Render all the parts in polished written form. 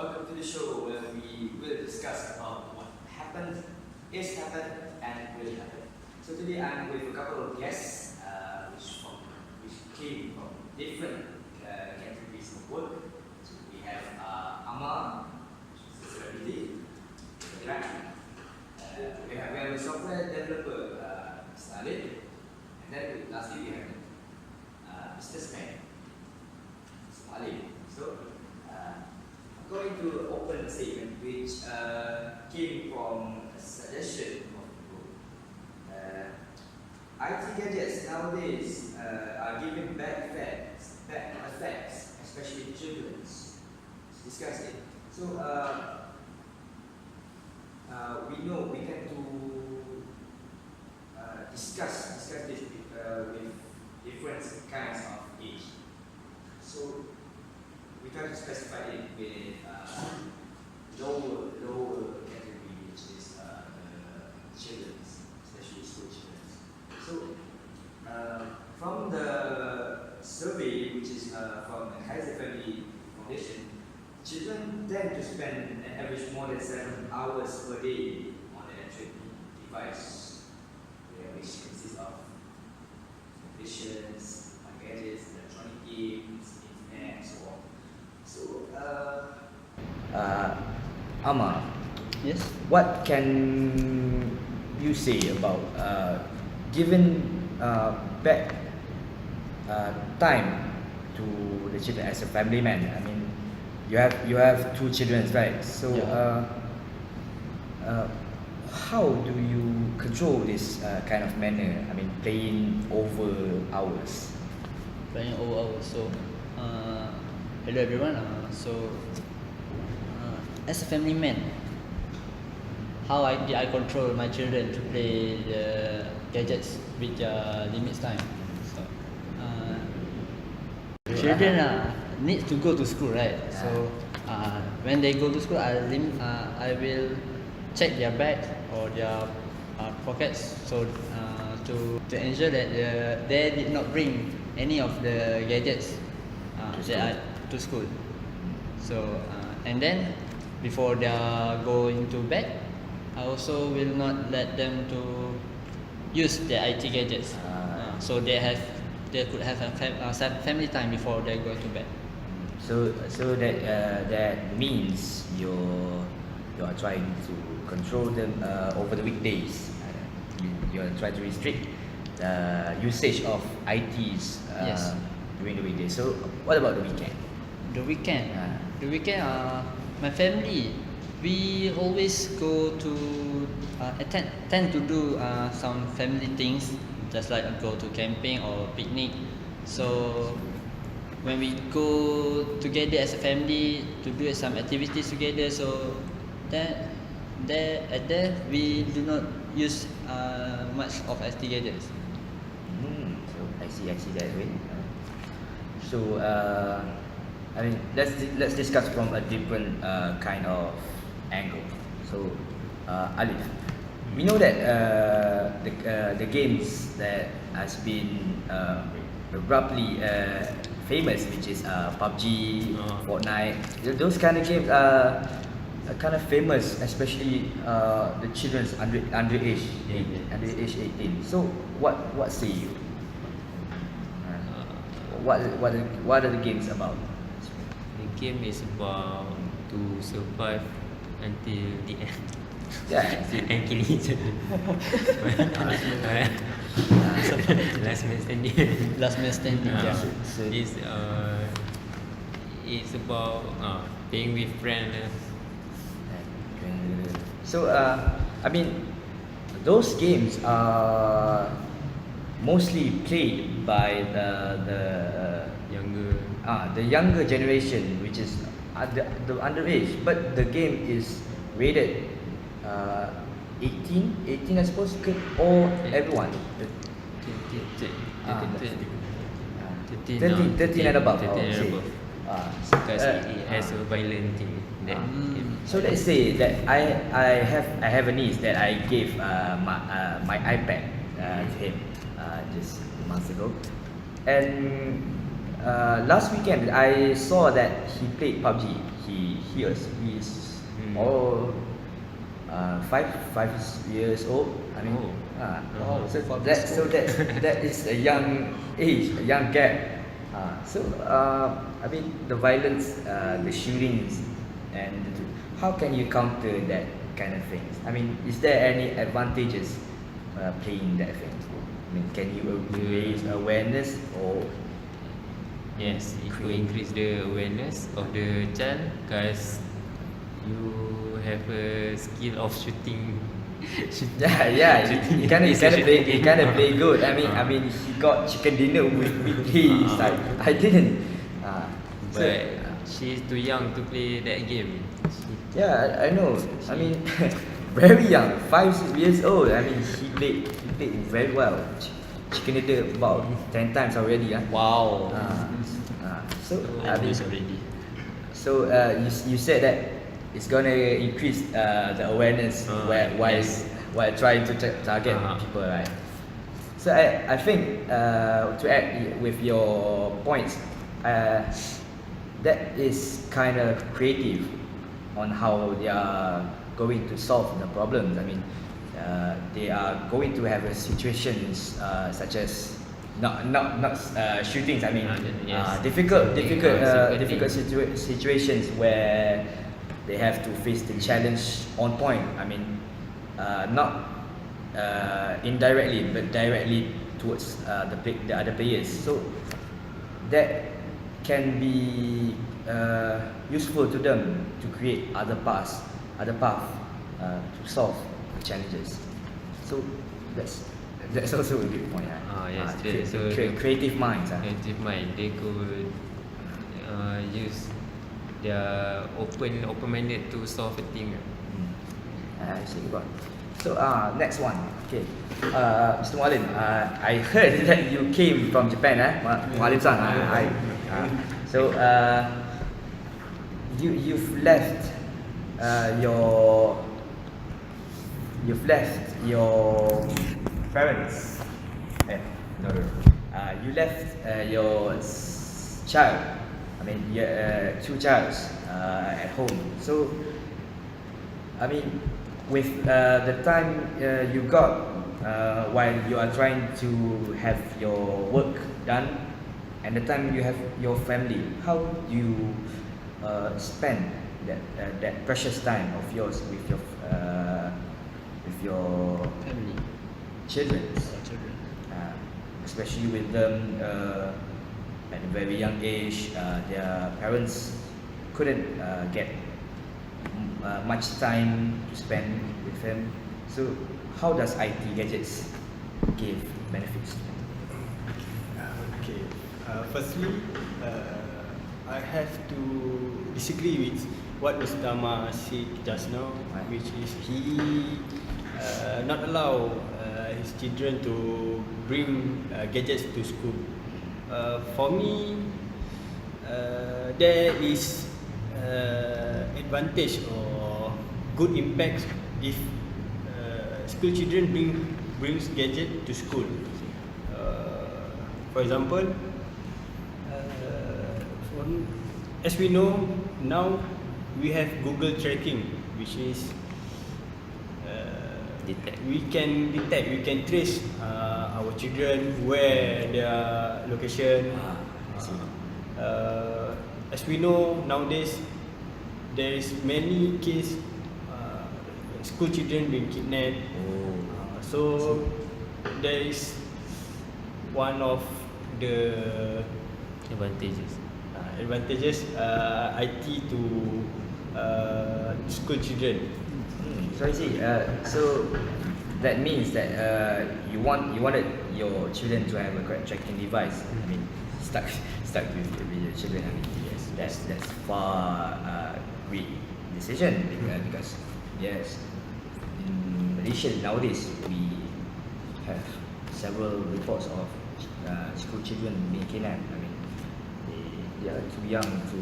welcome to the show where we will discuss about what happened, is happened, and will happen. So today I'm with a couple of guests which came from different categories of work. So we have AMMAR, which is a celebrity, we have a software developer, Mr. ALIF, and then lastly we have businessman, Mr. ALIF. So I'm going to open a statement which came from a suggestion of people. IT gadgets nowadays are giving bad effects, especially children. Let's discuss it. So we know we tend to discuss this with different kinds of age. So we try to specify it with lower category, which is children, especially school children. So from the survey, which is from the Kaiser Family Foundation, children tend to spend an average more than 7 hours per day on an electronic device, which consists of televisions, gadgets, electronic games, internet, and so on. So, AMMAR, yes. What can you say about giving back time to the children as a family man? I mean, you have 2 children, right? So, how do you control this kind of manner? I mean, playing over hours. So, hello everyone. As a family man, how did I control my children to play the gadgets with limits time? So, children need to go to school, right? Yeah. So, when they go to school, I will check their bag or their pockets, so to ensure that they did not bring any of the gadgets to school. So and then before they are going to bed, I also will not let them to use their IT gadgets. So they could have a family time before they go to bed. So that means you are trying to control them over the weekdays. You are trying to restrict the usage of ITs Yes. during the weekdays. So what about the weekend? The weekend, my family, we always go to tend to do some family things, just like go to camping or picnic. So when we go together as a family to do some activities together, so there we do not use much of IT gadgets. So I see that way. So I mean, let's discuss from a different kind of angle. So ALIF, we know that the games that has been abruptly famous, which is PUBG, Fortnite, those kind of games are kind of famous, especially the children's under age 18. So what say you? What are the games about? The game is about to survive until the end. Yeah. And kill each other. Last man standing. Last man standing. Yeah. It's about playing with friends. So I mean, those games are mostly played by the younger generation, which is the underage. But the game is rated 18 I suppose, or everyone. 13 and above. Because it has a violent thing. So let's say that I have a niece that I gave my iPad to him just months ago, and last weekend I saw that he played PUBG. He's all 5 years old. I mean, that is a young age, a young gap. I mean, the violence, the shootings, and how can you counter that kind of things? I mean, is there any advantages playing that thing? I mean, can you raise awareness or? Yes, it will increase the awareness of the child, because you have a skill of shooting. Yeah. He kind of play good. I mean, he got chicken dinner with his side. I didn't. But she's too young to play that game. Yeah, I know. I mean, very young, 5 years old. I mean, he played very well. Chicken dinner about 10 times already. Wow. So I mean, so you said that it's gonna increase the awareness while trying to target people, right? So I think to add with your points, that is kind of creative on how they are going to solve the problems. I mean, they are going to have a situations such as not shootings. I mean, difficult situations where they have to face the challenge on point. I mean, not indirectly but directly towards the other players. So that can be useful to them to create other paths to solve the challenges. So that's also a good point. Yes, creative minds. Creative mind. They could use their open-minded to solve a thing. I see. So next one. Okay, Mr. MUALIM, I heard that you came from Japan, MUALIM-san. So you've left your parents. You left your child. I mean, two childs at home. So, I mean, with the time you got while you are trying to have your work done, and the time you have your family, how do you spend that precious time of yours with your Family. children, especially with them at a very young age? Their parents couldn't get much time to spend with them. So how does IT gadgets give benefits? Okay. Firstly, I have to disagree with what Mr. Ammar said just now, which is he not allow his children to bring gadgets to school. For me, there is advantage or good impact if school children brings gadget to school. For example, as we know now, we have Google tracking, which is we can detect, we can trace our children, where their location. As we know nowadays, there is many case school children being kidnapped. So there is one of the advantages IT to school children. So I see. So that means that you wanted your children to have a correct tracking device. I mean, stuck with your children. I mean, yes, that's far great decision because yes, in Malaysia nowadays we have several reports of school children being kidnapped. I mean, they are too young to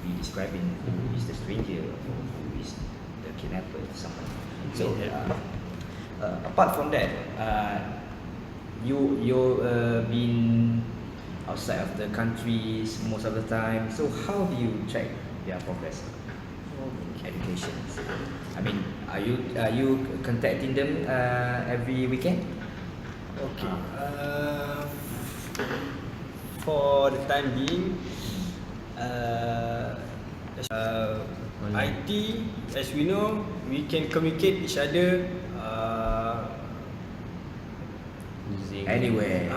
be describing who is the stranger or who is the kidnapper or something. So apart from that, you been outside of the countries most of the time. So how do you track their progress in education? I mean, are you contacting them every weekend? Okay. For the time being, IT, as we know, we can communicate each other Using Anywhere.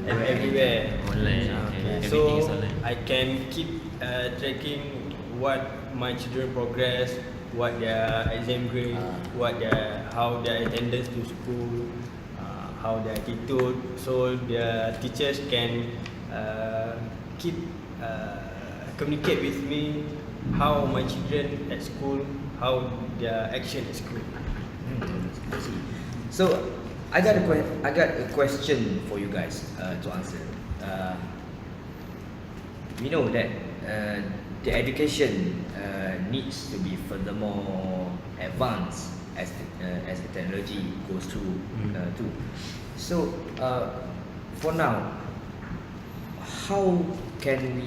everywhere. Online. Everything is So online. I can keep tracking what my children progress, what their exam grade, how their attendance to school, how their attitude. So the teachers can keep communicate with me how my children at school, how their action at school. I see. So I got a question for you guys to answer. We know that the education needs to be furthermore advanced as the technology goes through too. So for now, how can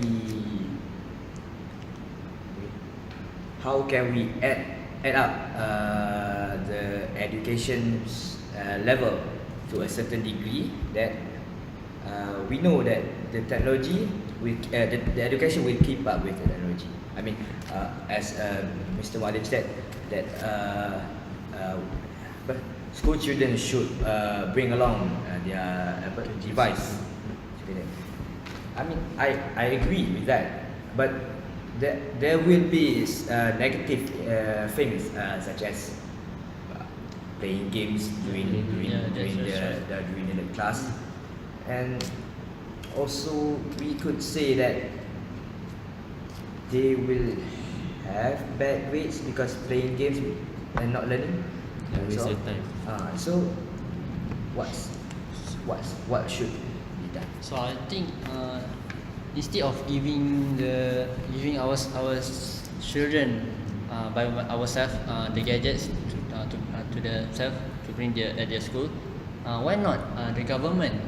we add up the education's level to a certain degree that we know that the technology the education will keep up with the technology. I mean, as Mr. MUALIM said, that school children should bring along their device. I mean, I agree with that, but there will be negative things such as playing games during the class, and also we could say that they will have bad grades because playing games and not learning. Waste your time. So what should be done? So I think instead of giving our children by ourselves the gadgets to themselves to bring at their school, why not the government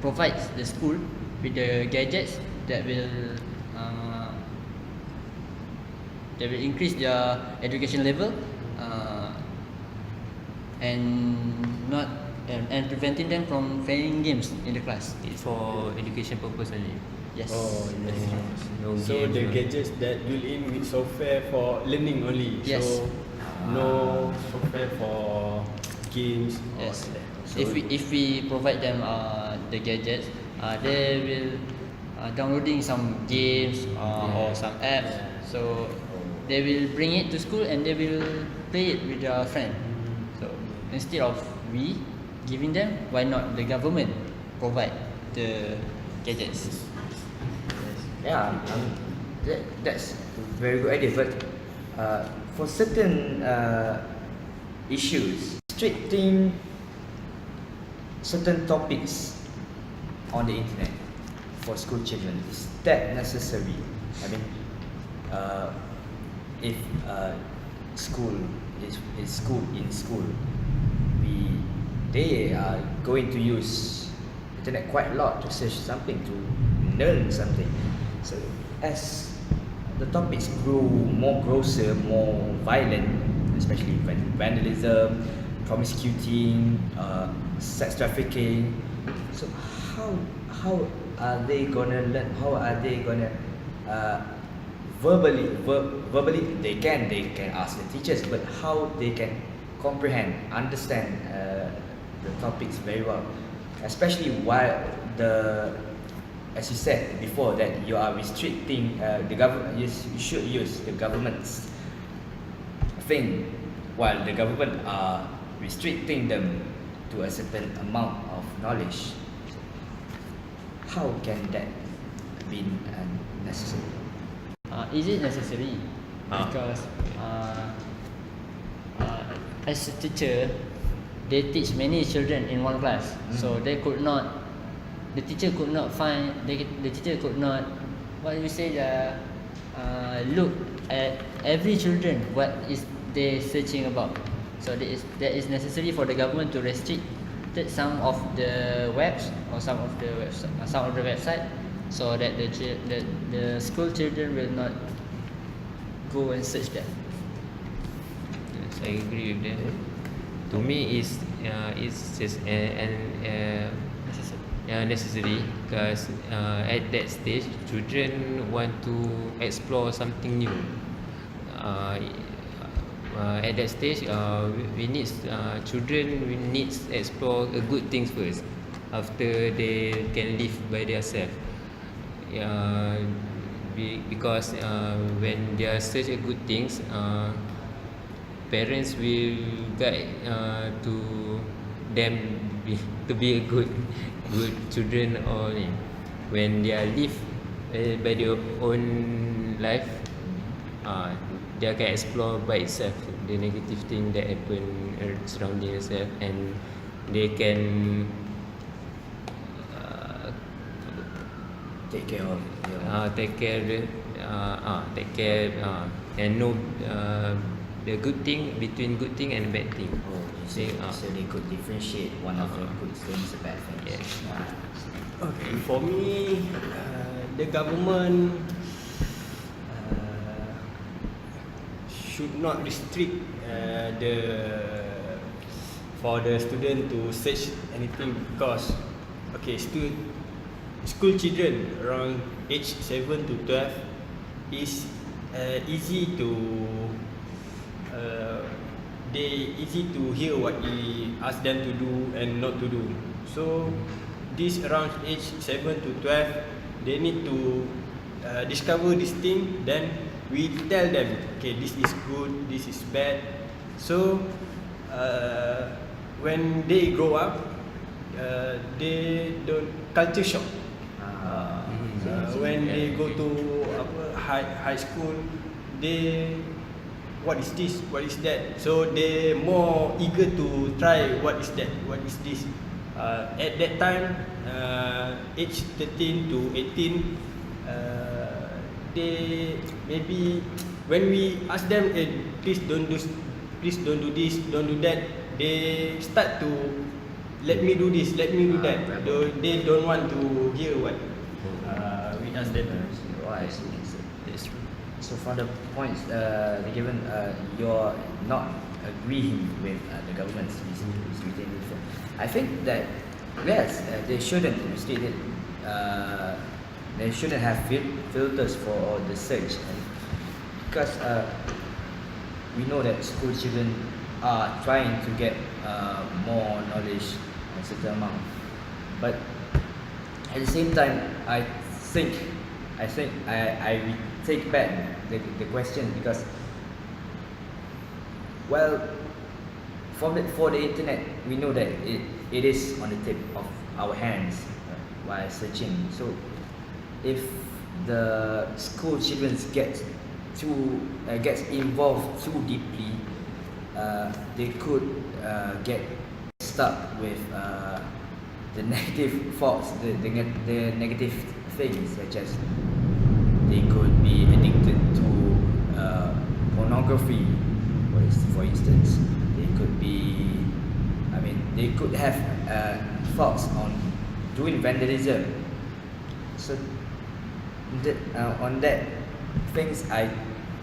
provides the school with the gadgets that will increase their education level and preventing them from playing games in the class. It's for education purpose only. Yes. No So games, the no. gadgets that built in with software for learning only. Yes. So no software for games. Yes. So If we provide them the gadgets, they will downloading some games or some apps. So they will bring it to school and they will play it with their friend. So instead of we giving them, why not the government provide the gadgets? Yeah, that's a very good idea. But for certain issues, restricting certain topics on the internet for school children, is that necessary? I mean, if school in school, they are going to use internet quite a lot to search something, to learn something. So as the topics grow more grosser, more violent, especially vandalism, promiscuity, sex trafficking, so how are they gonna learn? How are they gonna verbally they can ask the teachers, but how they can understand the topics very well, especially while as you said before, that you are restricting the government. You should use the government's thing, while the government are restricting them to a certain amount of knowledge. How can that be necessary? Is it necessary? Because as a teacher, they teach many children in one class, so the teacher could not what do we say, look at every children what is they searching about. So that is necessary for the government to restrict take some of the webs or some of the website, so that the school children will not go and search that. Yes, I agree with that. To me, it's just necessary because at that stage, children want to explore something new. At that stage, we need children. We need to explore good things first. After they can live by themselves. Because when they are such a good things, parents will guide to them to be a good children, or when they are live by their own life, they can explore by itself the negative thing that happen surrounding themselves, and they can take care of and know the good thing between good thing and bad thing. So they could differentiate one of the good things and bad things. Yes. Okay, for me, the government should not restrict for the student to search anything, because school children around age 7 to 12 is easy to hear what he ask them to do and not to do. So this around age 7 to 12, they need to discover this thing. Then we tell them, okay, this is good, this is bad. So when they grow up, they don't culture shock. When they go to high school, they what is this, what is that, so they more eager to try what is that, what is this. At that time, age 13 to 18, they maybe when we ask them, please don't do this, don't do that, they start to let me do this, let me do that. They don't want to hear what we ask them. Oh, I see. That's true. So from the points given, you're not agreeing with the government's restricting it. I think that yes, they shouldn't restrict it. They shouldn't have filters for the search, because we know that school children are trying to get more knowledge, a certain amount. But at the same time, I think I take back the question, because for the internet, we know that it is on the tip of our hands while searching. So if the school children gets involved too deeply, they could get stuck with the negative thoughts, the negative things, such as they could be addicted to pornography, for instance. They could have thoughts on doing vandalism. So on that things, I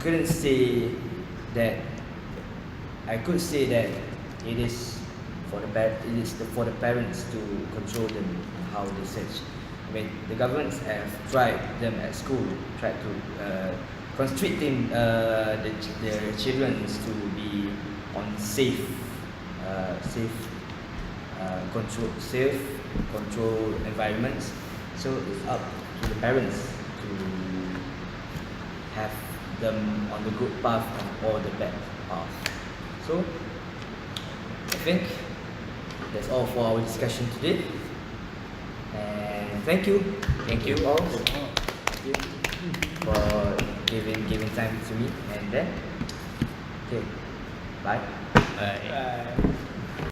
couldn't say that. I could say that it is for the parents to control them how they search. The governments have tried them at school, tried to constricting the children to be on safe control environments. So it's up to the parents to have them on the good path or the bad path. So I think that's all for our discussion today. And thank you all for giving time to me. And then, okay, bye. Bye. Bye.